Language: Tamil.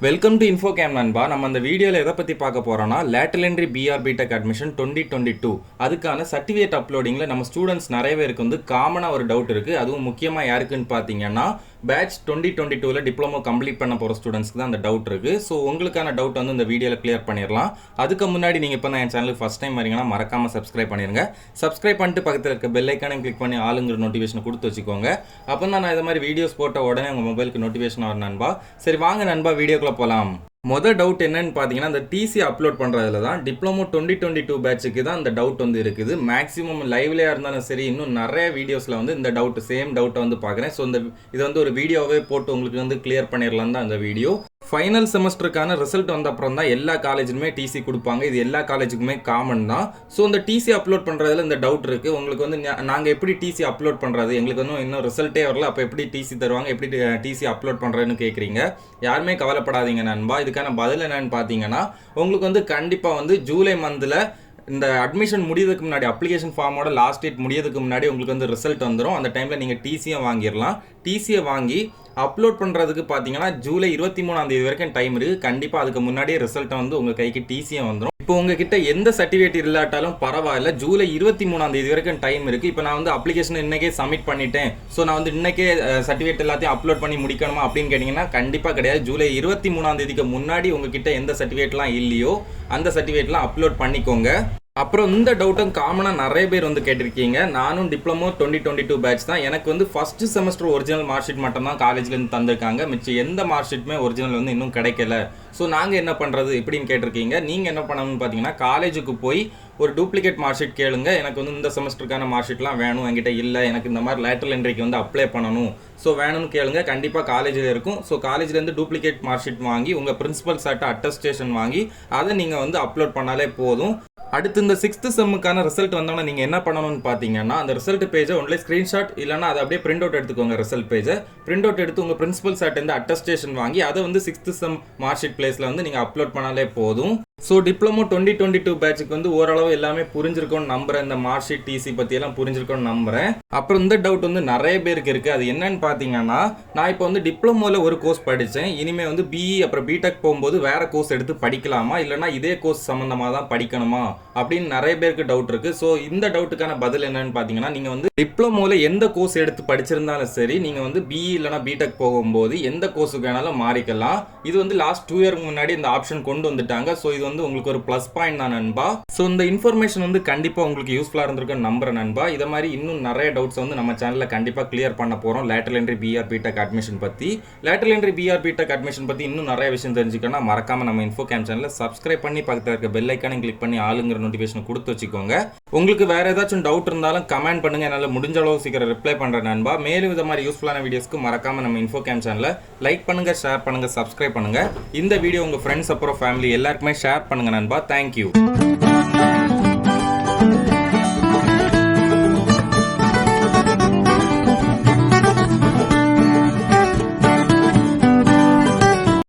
வெல்கம் டு இன்ஃபோகேம் நண்பா. நம்ம அந்த வீடியோவில் எதை பற்றி பார்க்க போகிறோம்னா lateral entry BR BTech admission 2022 அதுக்கான சர்டிஃபிகேட் அப்லோடிங்கில் நம்ம ஸ்டூடெண்ட்ஸ் நிறைய பேருக்கு வந்து காமனாக ஒரு டவுட் இருக்குது. அதுவும் முக்கியமாக யாருக்குன்னு பார்த்தீங்கன்னா பேட்ச் 2022 டிப்ளமோ கம்ப்ளீட் பண்ண போகிற ஸ்டூடெண்ட்ஸ்க்கு தான் அந்த டவுட் இருக்குது. ஸோ உங்களுக்கான டவுட் வந்து இந்த வீடியோவில் கிளியர் பண்ணிடலாம். அதுக்கு முன்னாடி நீங்கள் இப்போ என் சேனலுக்கு ஃபஸ்ட் டைம் வரீங்கன்னா மறக்காமல் சப்ஸ்கிரைப் பண்ணிடுங்க. சப்ஸ்கிரைப் பண்ணிட்டு பக்கத்தில் இருக்க பெல் ஐக்கானை கிளிக் பண்ணி ஆளுங்கிற நோட்டிஃபிகேஷன் கொடுத்து வச்சுக்கோங்க. அப்போ தான் நான் இது மாதிரி வீடியோஸ் போட்ட உடனே உங்கள் மொபைலுக்கு நோட்டிஃபிகேஷன் வரும் நண்பா. சரி வாங்க நண்பா வீடியோக்குள்ளே போகலாம். மொதல் டவுட் என்னன்னு பார்த்தீங்கன்னா அந்த டிசி அப்லோட் பண்ணுறதுல தான் டிப்ளமோ 2022 பேட்சுக்கு தான் அந்த டவுட் வந்து இருக்குது. மேக்ஸிமம் லைவ்லேயே இருந்தாலும் சரி இன்னும் நிறைய வீடியோஸில் வந்து இந்த டவுட் சேம் டவுட்டை வந்து பார்க்குறேன். ஸோ இதை வந்து ஒரு வீடியோவே போட்டு உங்களுக்கு வந்து கிளியர் பண்ணிடலாம் தான் இந்த வீடியோ. ஃபைனல் செமஸ்டருக்கான ரிசல்ட் வந்த அப்புறம் தான் எல்லா காலேஜுமே டிசி கொடுப்பாங்க. இது எல்லா காலேஜுக்குமே காமன் தான். ஸோ இந்த டிசி அப்லோட் பண்ணுறதுல இந்த டவுட் இருக்குது உங்களுக்கு வந்து நாங்கள் எப்படி டிசி அப்லோட் பண்ணுறது, எங்களுக்கு வந்து இன்னும் ரிசல்ட்டே வரல, அப்போ எப்படி டிசி தருவாங்க, எப்படி டிசி அப்லோட் பண்ணுறதுன்னு கேட்குறீங்க. யாருமே கவலைப்படாதீங்க நண்பா. இதுக்கான பதில் என்னன்னு பார்த்தீங்கன்னா உங்களுக்கு வந்து கண்டிப்பாக வந்து ஜூலை மந்தில் இந்த அட்மிஷன் முடியறதுக்கு முன்னாடி அப்ளிகேஷன் ஃபார்மோட லாஸ்ட் டேட் முடியறதுக்கு முன்னாடி உங்களுக்கு வந்து ரிசல்ட் வந்துடும். அந்த டைமில் நீங்கள் டிசியை வாங்கிடலாம். டிசியை வாங்கி அப்லோட் பண்ணுறதுக்கு பார்த்தீங்கன்னா ஜூலை 23 வரைக்கும் டைம் இருக்குது. கண்டிப்பாக அதுக்கு முன்னாடியே ரிசல்ட்டை வந்து உங்கள் கைக்கு டிசியை வந்துடும். இப்போ உங்ககிட்ட எந்த சர்டிஃபிகேட் இல்லாட்டாலும் பரவாயில்ல, ஜூலை 23 வரைக்கும் டைம் இருக்குது. இப்போ நான் வந்து அப்ளிகேஷன் இன்றைக்கே சப்மிட் பண்ணிட்டேன், ஸோ நான் வந்து இன்றைக்கே சர்டிஃபிகேட் எல்லாத்தையும் அப்லோட் பண்ணி முடிக்கணுமா அப்படின்னு கேட்டிங்கன்னா கண்டிப்பாக கிடையாது. ஜூலை 23 முன்னாடி உங்ககிட்ட எந்த சர்டிஃபிகேட்லாம் இல்லையோ அந்த சர்டிஃபிகேட்லாம் அப்லோட் பண்ணிக்கோங்க. அப்புறம் இந்த டவுட்டும் காமனாக நிறைய பேர் வந்து கேட்டிருக்கீங்க. நானும் டிப்ளமோ 2022 பேட்ச் தான். எனக்கு வந்து first semester original mark sheet மட்டும் தான் காலேஜ்லேருந்து தந்திருக்காங்க. மிச்சம் எந்த மார்க் ஷீட்டுமே ஒரிஜினல் வந்து இன்னும் கிடைக்கல. ஸோ நாங்கள் என்ன பண்ணுறது இப்படின்னு கேட்டிருக்கீங்க. நீங்கள் என்ன பண்ணணும்னு பார்த்தீங்கன்னா காலேஜுக்கு போய் ஒரு டூப்ளிகேட் மார்க் ஷீட் கேளுங்க. எனக்கு வந்து இந்த செமஸ்டருக்கான மார்க் ஷீட்லாம் வேணும், என்கிட்ட இல்லை, எனக்கு இந்த மாதிரி லேட்டரல் என்ட்ரிக்கு வந்து அப்ளை பண்ணணும், ஸோ வேணும்னு கேளுங்க. கண்டிப்பாக காலேஜில் இருக்கும். ஸோ காலேஜ்லேருந்து டூப்ளிகேட் மார்க் ஷீட் வாங்கி உங்கள் பிரின்சிபல் சார்ட்ட அட்டஸ்டேஷன் வாங்கி அதை நீங்கள் வந்து அப்லோட் பண்ணாலே போதும். அடுத்து இந்த 6th செம்முக்கான ரிசல்ட் வந்தோன்னா நீங்கள் என்ன பண்ணணும்னு பார்த்தீங்கன்னா அந்த ரிசல்ட் பேஜை ஒன்லி ஸ்க்ரீன்ஷாட் இல்லைனா அதை அப்படியே பிரிண்ட் அவுட் எடுத்துக்கோங்க. ரிசல்ட் பேஜை பிரிண்ட் அவுட் எடுத்து உங்கள் பிரின்சிபல் சார்ட்டேருந்து அட்டஸ்டேஷன் வாங்கி அதை வந்து 6th செம் மார்க் ஷீட் பிளேஸில் வந்து நீங்கள் அப்லோட் பண்ணாலே போதும். ஸோ டிப்ளமோ 2022 பேட்சுக்கு வந்து ஓரளவு எல்லாமே புரிஞ்சிருக்கும்னு நம்புறேன். இந்த மார்க் ஷீட் டிசி பற்றியெல்லாம் புரிஞ்சிருக்கும்னு நம்புறேன். அப்புறம் இந்த டவுட் வந்து நிறைய பேருக்கு இருக்குது. அது என்னன்னு பார்த்தீங்கன்னா நான் இப்போ வந்து டிப்ளமோவில் ஒரு கோர்ஸ் படித்தேன், இனிமேல் வந்து பிஇ அப்புறம் பிடெக் போகும்போது வேறு கோர்ஸ் எடுத்து படிக்கலாமா இல்லைனா இதே கோர்ஸ் சம்மந்தமாக தான் படிக்கணுமா அப்படின்னு நிறைய பேருக்கு டவுட் இருக்குது. ஸோ இந்த டவுட்டுக்கான பதில் என்னன்னு பார்த்தீங்கன்னா நீங்கள் வந்து டிப்ளமோவில் எந்த கோர்ஸ் எடுத்து படிச்சிருந்தாலும் சரி நீங்கள் வந்து பிஇ இல்லைனா பிடெக் போகும்போது எந்த கோர்ஸுக்கு வேணாலும் மாறிக்கலாம். இது வந்து லாஸ்ட் 2 இயருக்கு முன்னாடி இந்த ஆப்ஷன் கொண்டு வந்துட்டாங்க. ஸோ இது வந்து உங்களுக்கு ஒரு ப்ளஸ் பாயிண்ட் தான் நண்பா. ஸோ இந்த இன்ஃபர்மேஷன் வந்து கண்டிப்பாக உங்களுக்கு யூஸ்ஃபுல்லாக இருந்திருக்குன்னு நம்புறேன் நண்பா. இதை மாதிரி இன்னும் நிறைய டவுட்ஸ் வந்து நம்ம சேனலில் கண்டிப்பாக கிளியர் பண்ண போகிறோம். Lateral entry BR BTech admission பற்றி இன்னும் நிறைய விஷயம் தெரிஞ்சுக்கணும். மறக்காம நம்ம இன்ஃபோகேம் சேனலை சப்ஸ்கிரைப் பண்ணி பக்கத்தில் இருக்க பெல் ஐக்கானை கிளிக் பண்ணி ஆளுங்கிற நோட்டிஃபிகேஷன் கொடுத்து வச்சுக்கோங்க. உங்களுக்கு வேற ஏதாச்சும் டவுட் இருந்தாலும் கமெண்ட் பண்ணுங்க, என்னால் முடிஞ்ச அளவு சீக்கிரம் ரிப்ளை பண்ணுறேன் நண்பா. மேலும் இது மாதிரி யூஸ்ஃபுல்லான வீடியோஸ்க்கு மறக்காம நம்ம இன்ஃபோகேம் சேனலை லைக் பண்ணுங்க, ஷேர் பண்ணுங்க, சப்ஸ்கிரைப் பண்ணுங்க. இந்த வீடியோ உங்க ஃப்ரெண்ட்ஸ் அப்புறம் ஃபேமிலி எல்லாருக்குமே ஷேர் பண்ணுங்க நண்பா. தேங்க்யூ.